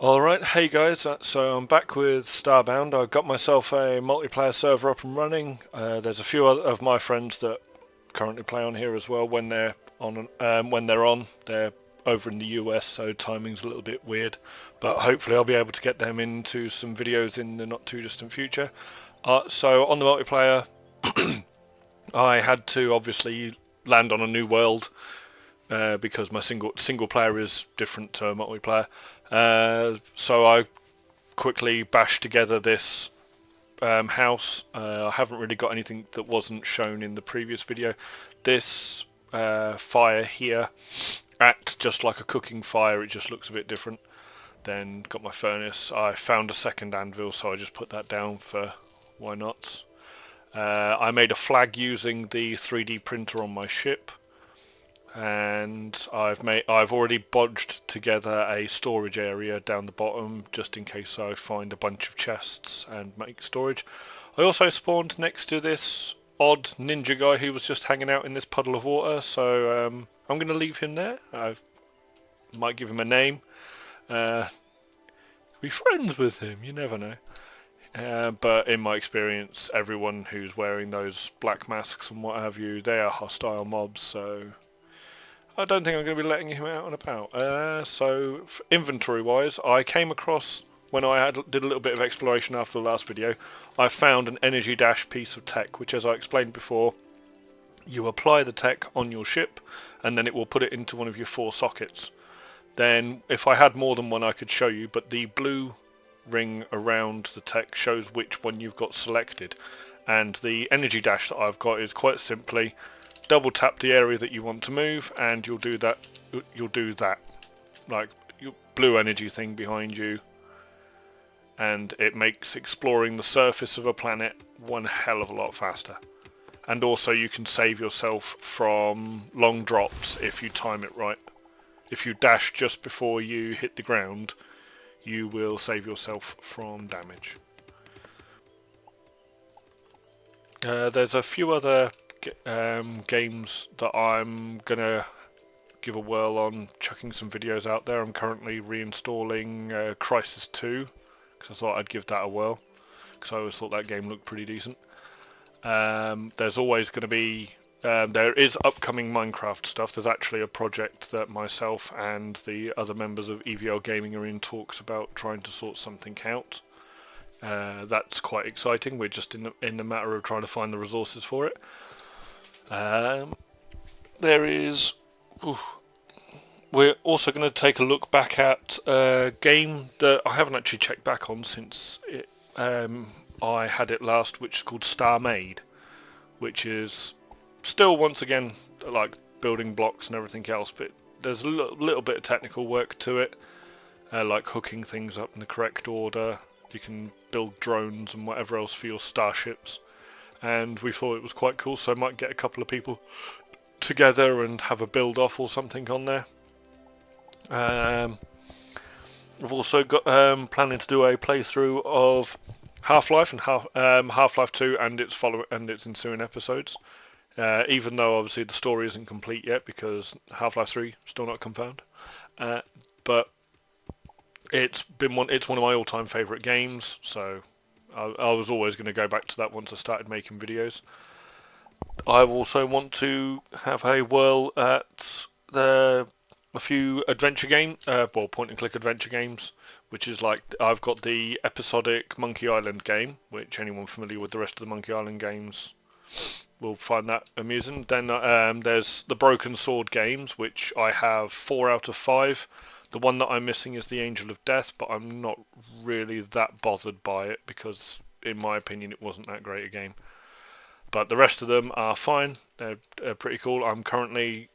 Alright, hey guys, so I'm back with Starbound. I've got myself a multiplayer server up and running. There's a few other of my friends that currently play on here as well when they're on. They're over in the US, so timing's a little bit weird. But hopefully I'll be able to get them into some videos in the not too distant future. So on the multiplayer, I had to obviously land on a new world because my single player is different to multiplayer. So I quickly bashed together this house. I haven't really got anything that wasn't shown in the previous video. This fire here acts just like a cooking fire, it just looks a bit different. Then got my furnace. I found a second anvil, so I just put that down for why not. I made a flag using the 3D printer on my ship, and I've already bodged together a storage area down the bottom just in case I find a bunch of chests and make storage. I also spawned next to this odd ninja guy who was just hanging out in this puddle of water, so I'm going to leave him there. I might give him a name. Be friends with him, you never know. But in my experience, everyone who's wearing those black masks and what have you, they are hostile mobs, so I don't think I'm going to be letting him out and about. So inventory wise, I came across, when I did a little bit of exploration after the last video, I found an energy dash piece of tech, which, as I explained before, you apply the tech on your ship and then it will put it into one of your 4 sockets. Then if I had more than one I could show you, but the blue ring around the tech shows which one you've got selected, and the energy dash that I've got is quite simply double tap the area that you want to move and you'll do that, like your blue energy thing behind you, and it makes exploring the surface of a planet one hell of a lot faster. And also you can save yourself from long drops if you time it right. If you dash just before you hit the ground, you will save yourself from damage. There's a few other games that I'm gonna give a whirl on, chucking some videos out there. I'm currently reinstalling Crisis 2 because I thought I'd give that a whirl because I always thought that game looked pretty decent. There's always going to be there is upcoming Minecraft stuff. There's actually a project that myself and the other members of EVL Gaming are in talks about trying to sort something out. That's quite exciting. We're just in the matter of trying to find the resources for it. There is... We're also going to take a look back at a game that I haven't actually checked back on since I had it last, which is called Starmade, which is still once again like building blocks and everything else, but there's a little bit of technical work to it, like hooking things up in the correct order. You can build drones and whatever else for your starships, and we thought it was quite cool, so I might get a couple of people together and have a build off or something on there. I've also got planning to do a playthrough of Half-Life and Half-Life 2 and its ensuing episodes. Even though obviously the story isn't complete yet because Half-Life 3 still not confirmed. But it's one of my all-time favourite games, so I was always going to go back to that once I started making videos. I also want to have a whirl at a few adventure games, point-and-click adventure games, which is like, I've got the episodic Monkey Island game, which anyone familiar with the rest of the Monkey Island games will find that amusing. Then there's the Broken Sword games, which I have 4 out of 5. The one that I'm missing is the Angel of Death, but I'm not really that bothered by it because, in my opinion, it wasn't that great a game. But the rest of them are fine. They're pretty cool. I'm currently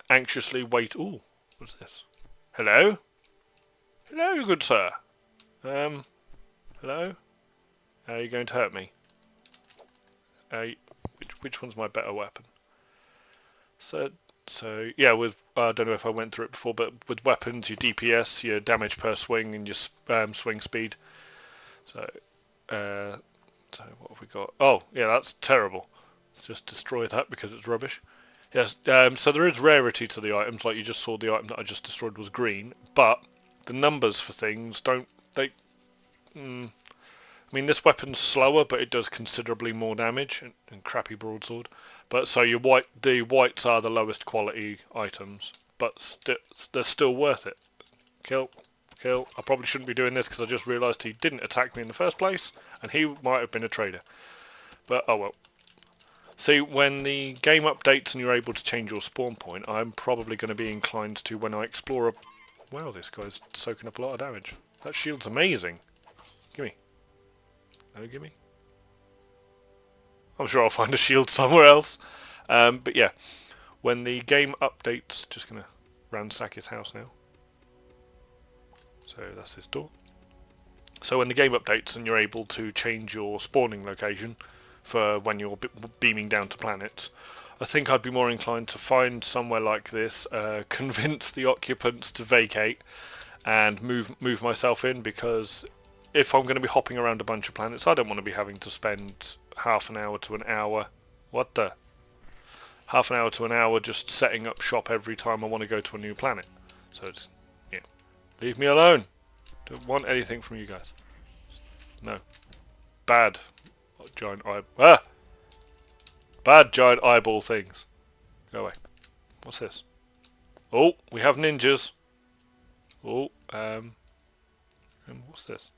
anxiously Ooh, what's this? Hello? Hello, good sir. Hello? Are you going to hurt me? Which one's my better weapon? So yeah, with I don't know if I went through it before, but with weapons, your DPS, your damage per swing, and your swing speed. So what have we got? Oh, yeah, that's terrible. Let's just destroy that because it's rubbish. Yes, so there is rarity to the items, like you just saw the item that I just destroyed was green, but the numbers for things don't... They... I mean, this weapon's slower, but it does considerably more damage, and crappy broadsword. But so the whites are the lowest quality items, but they're still worth it. Kill. I probably shouldn't be doing this because I just realised he didn't attack me in the first place, and he might have been a trader. But oh well. See, when the game updates and you're able to change your spawn point, I'm probably going to be inclined to, when I explore a... Wow, this guy's soaking up a lot of damage. That shield's amazing. Gimme. No, gimme. I'm sure I'll find a shield somewhere else. But yeah, when the game updates... Just going to ransack his house now. So that's his door. So when the game updates and you're able to change your spawning location for when you're beaming down to planets, I think I'd be more inclined to find somewhere like this, convince the occupants to vacate and move myself in, because if I'm going to be hopping around a bunch of planets, I don't want to be having to spend half an hour to an hour just setting up shop every time I want to go to a new planet. So it's... Leave me alone. Don't want anything from you guys. No. Bad giant Bad giant eyeball things. Go away. What's this? Oh, we have ninjas. Oh, and what's this?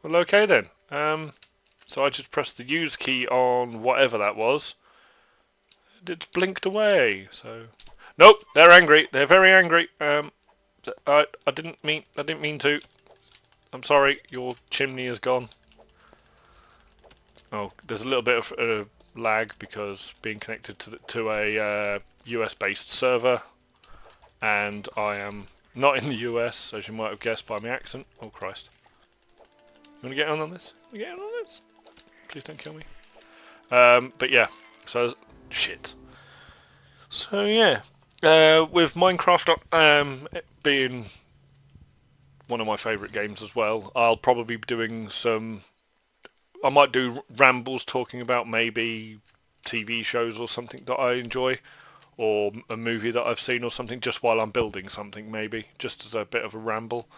Well, okay then. So I just pressed the use key on whatever that was. It's blinked away. So, nope, they're angry. They're very angry. I didn't mean to. I'm sorry. Your chimney is gone. Oh, there's a little bit of lag because being connected to a US-based server, and I am not in the US, as you might have guessed by my accent. Oh Christ! You want to get on this? You get on this? Please don't kill me. But yeah, so shit. So yeah, with Minecraft it being one of my favourite games as well, I'll probably be doing some... I might do rambles talking about maybe TV shows or something that I enjoy, or a movie that I've seen or something, just while I'm building something, maybe, just as a bit of a ramble.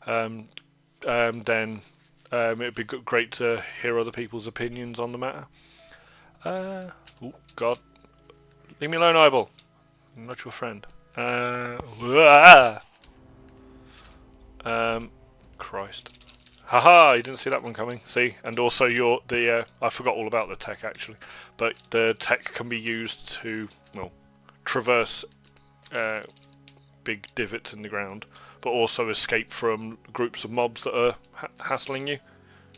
Then it'd be great to hear other people's opinions on the matter. Oh God, leave me alone, eyeball. I'm not your friend. Christ. Haha, you didn't see that one coming. See, and also I forgot all about the tech actually, but the tech can be used to, well, traverse big divots in the ground, but also escape from groups of mobs that are hassling you,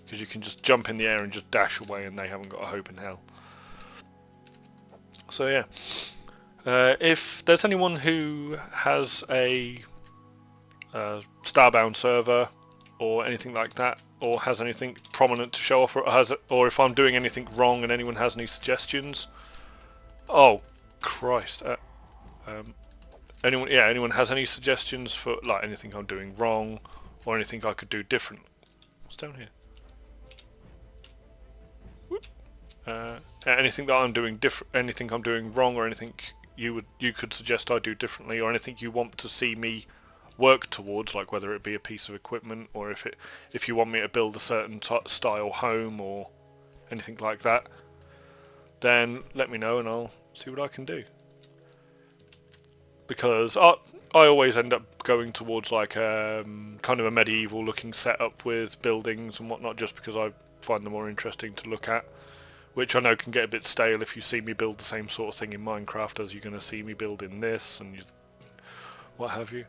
because you can just jump in the air and just dash away and they haven't got a hope in hell. So yeah, if there's anyone who has a Starbound server or anything like that, or has anything prominent to show off, or if I'm doing anything wrong and anyone has any suggestions. Oh Christ. Anyone has any suggestions for like anything I'm doing wrong or anything I could do different? What's down here? Anything that I'm doing different, anything I'm doing wrong, or anything you could suggest I do differently, or anything you want to see me work towards, like whether it be a piece of equipment, or if you want me to build a certain style home or anything like that, then let me know and I'll see what I can do. Because I always end up going towards like kind of a medieval looking setup with buildings and whatnot, just because I find them more interesting to look at, which I know can get a bit stale if you see me build the same sort of thing in Minecraft as you're going to see me build in this and what have you.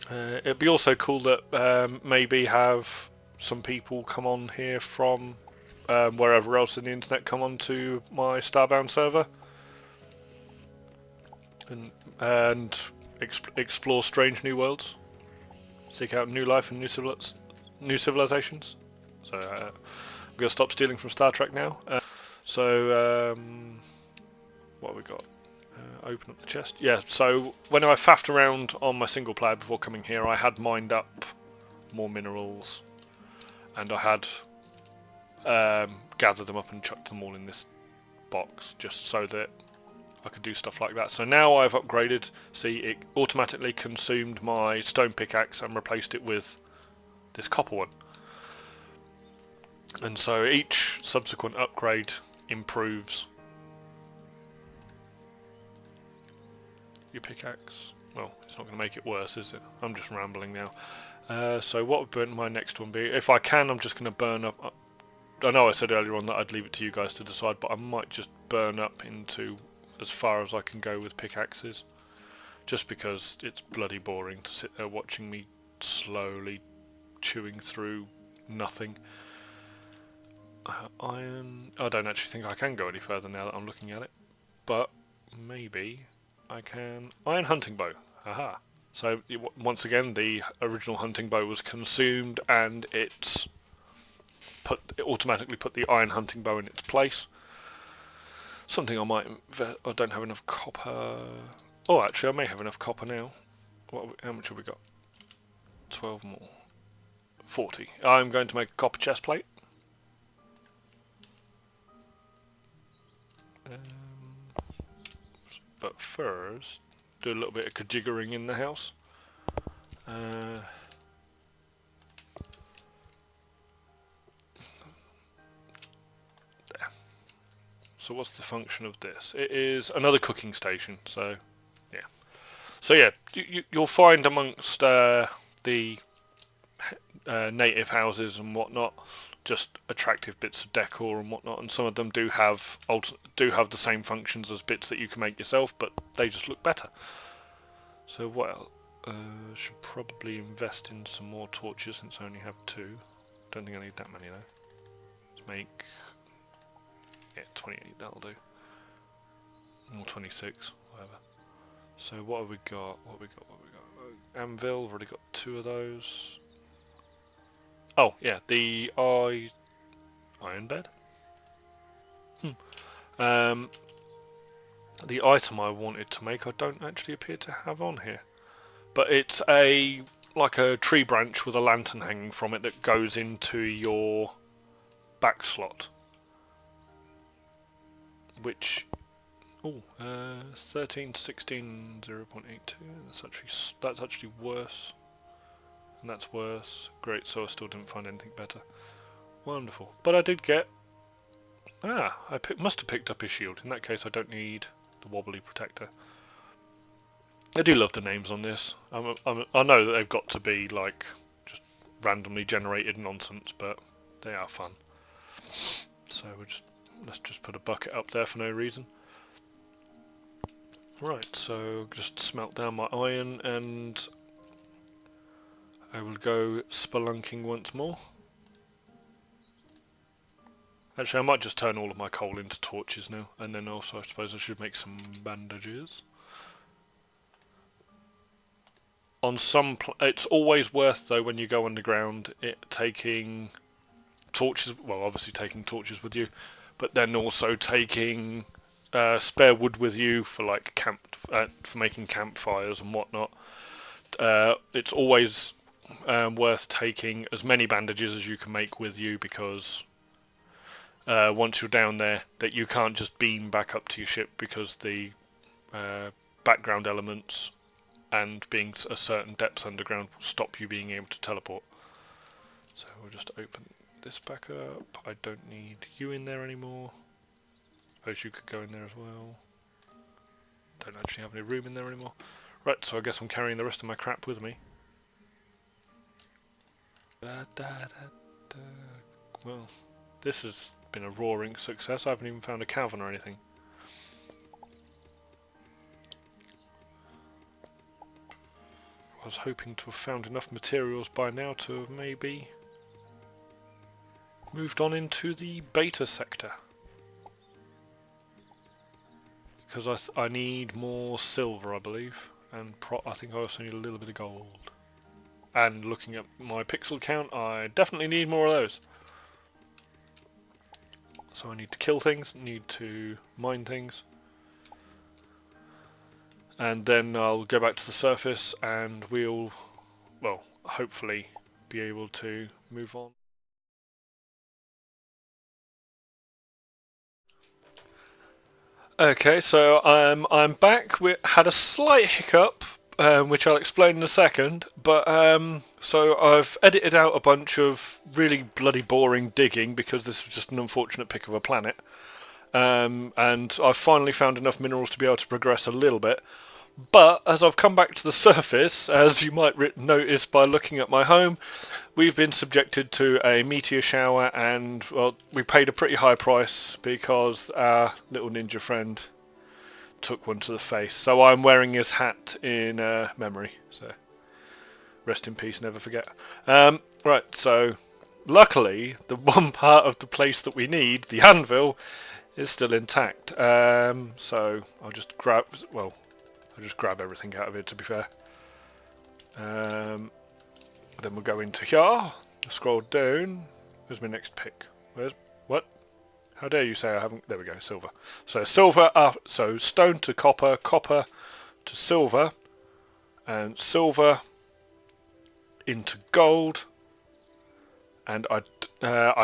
It'd be also cool that maybe have some people come on here from wherever else in the internet come on to my Starbound server and explore strange new worlds, seek out new life and new civilizations. So I'm going to stop stealing from Star Trek now. What have we got? Open up the chest. Yeah, so when I faffed around on my single player before coming here, I had mined up more minerals, and I had gathered them up and chucked them all in this box just so that I could do stuff like that. So now I've upgraded. See, it automatically consumed my stone pickaxe and replaced it with this copper one. And so each subsequent upgrade improves your pickaxe. Well, it's not going to make it worse, is it? I'm just rambling now. So what would my next one be? If I can, I'm just going to burn up... I know I said earlier on that I'd leave it to you guys to decide, but I might just burn up into as far as I can go with pickaxes. Just because it's bloody boring to sit there watching me slowly chewing through nothing. Iron... I don't actually think I can go any further now that I'm looking at it. But maybe I can... Iron hunting bow. Haha. So once again, the original hunting bow was consumed, and it automatically put the iron hunting bow in its place. Something I might... I don't have enough copper... Oh, actually, I may have enough copper now. How much have we got? 12 more. 40. I'm going to make a copper chest plate. But first, do a little bit of kajiggering in the house. There. So what's the function of this? It is another cooking station, so yeah. So yeah, you'll find amongst the native houses and whatnot, just attractive bits of decor and whatnot, and some of them do have the same functions as bits that you can make yourself, but they just look better. So well, should probably invest in some more torches since I only have 2. Don't think I need that many though. Let's make 28. That'll do. Or 26, whatever. So what have we got? What have we got? Anvil. Already got 2 of those. Oh yeah, the iron bed. The item I wanted to make I don't actually appear to have on here, but it's like a tree branch with a lantern hanging from it that goes into your back slot, which 13 to 16 0.82. That's actually worse. And that's worse. Great, so I still didn't find anything better. Wonderful. But I did get... I must have picked up his shield. In that case I don't need the wobbly protector. I do love the names on this. I know that they've got to be like just randomly generated nonsense, but they are fun. So let's just put a bucket up there for no reason. Right, so just smelt down my iron and I will go spelunking once more. Actually, I might just turn all of my coal into torches now, and then also I suppose I should make some bandages. On some it's always worth though when you go underground taking torches, well obviously taking torches with you, but then also taking spare wood with you for like for making campfires and whatnot. It's always worth taking as many bandages as you can make with you, because once you're down there that you can't just beam back up to your ship, because the background elements and being a certain depth underground will stop you being able to teleport. So we'll just open this back up. I don't need you in there anymore. Suppose you could go in there as well. Don't actually have any room in there anymore. Right, so I guess I'm carrying the rest of my crap with me. Well, this has been a roaring success. I haven't even found a cavern or anything. I was hoping to have found enough materials by now to have maybe moved on into the beta sector. Because I need more silver, I believe, and I think I also need a little bit of gold. And looking at my pixel count, I definitely need more of those. So I need to kill things, need to mine things, and then I'll go back to the surface and we'll, well, hopefully be able to move on. Okay, so I'm back. We had a slight hiccup, which I'll explain in a second. But so I've edited out a bunch of really bloody boring digging because this was just an unfortunate pick of a planet. And I've finally found enough minerals to be able to progress a little bit. But as I've come back to the surface, as you might notice by looking at my home, we've been subjected to a meteor shower, and well, we paid a pretty high price because our little ninja friend took one to the face. So I'm wearing his hat in memory. So rest in peace, never forget. Right, so luckily the one part of the place that we need, the anvil, is still intact. So I'll just grab everything out of it, to be fair. Then we'll go into here, scroll down. Where's my next pick? What? How dare you say I haven't? There we go, silver. So silver up, so stone to copper, copper to silver, and silver into gold. And I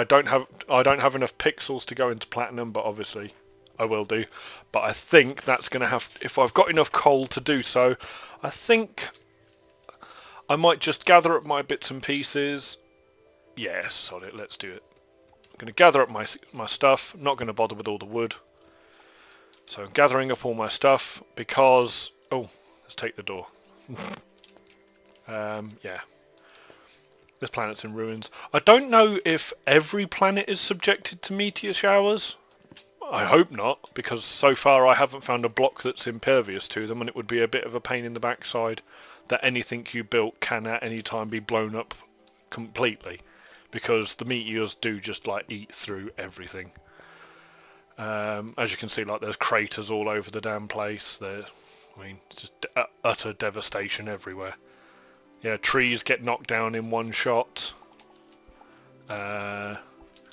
don't have enough pixels to go into platinum, but obviously I will do. But I think that's going to have, if I've got enough coal to do so, I think I might just gather up my bits and pieces. Yeah, solid, let's do it. I'm going to gather up my stuff, not going to bother with all the wood. So I'm gathering up all my stuff because, oh, let's take the door. Yeah. This planet's in ruins. I don't know if every planet is subjected to meteor showers. I hope not, because so far I haven't found a block that's impervious to them, and it would be a bit of a pain in the backside that anything you built can at any time be blown up completely, because the meteors do just like eat through everything. As you can see, like there's craters all over the damn place. I mean, it's just utter devastation everywhere. Yeah, trees get knocked down in one shot.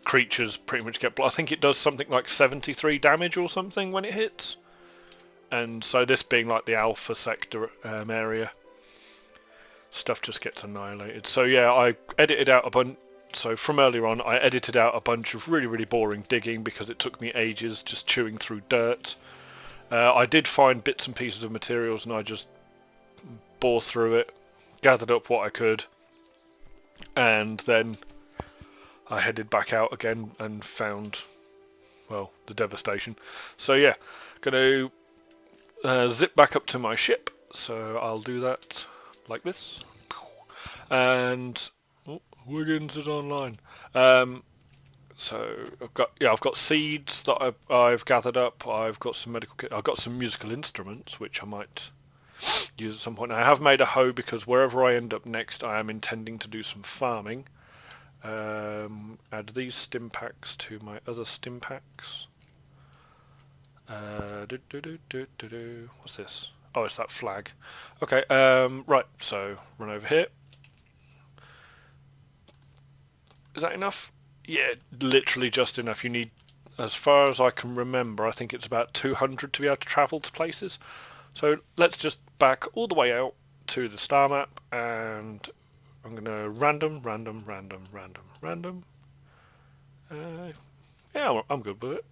Creatures pretty much get... I think it does something like 73 damage or something when it hits. And so this being like the alpha sector area, stuff just gets annihilated. So yeah, I edited out a bunch... So from earlier on, I edited out a bunch of really, really boring digging because it took me ages just chewing through dirt. I did find bits and pieces of materials, and I just bore through it, gathered up what I could, and then I headed back out again and found, well, the devastation. So yeah, going to zip back up to my ship. So I'll do that like this, and Wiggins is online. So I've got seeds that I've gathered up. I've got some medical kit. I've got some musical instruments which I might use at some point. I have made a hoe because wherever I end up next, I am intending to do some farming. Add these stim packs to my other stim packs. What's this? Oh, it's that flag. Okay. Right. So run over here. Is that enough? Yeah, literally just enough. You need, as far as I can remember, I think it's about 200 to be able to travel to places. So let's just back all the way out to the star map, and I'm going to random. Yeah, I'm good with it.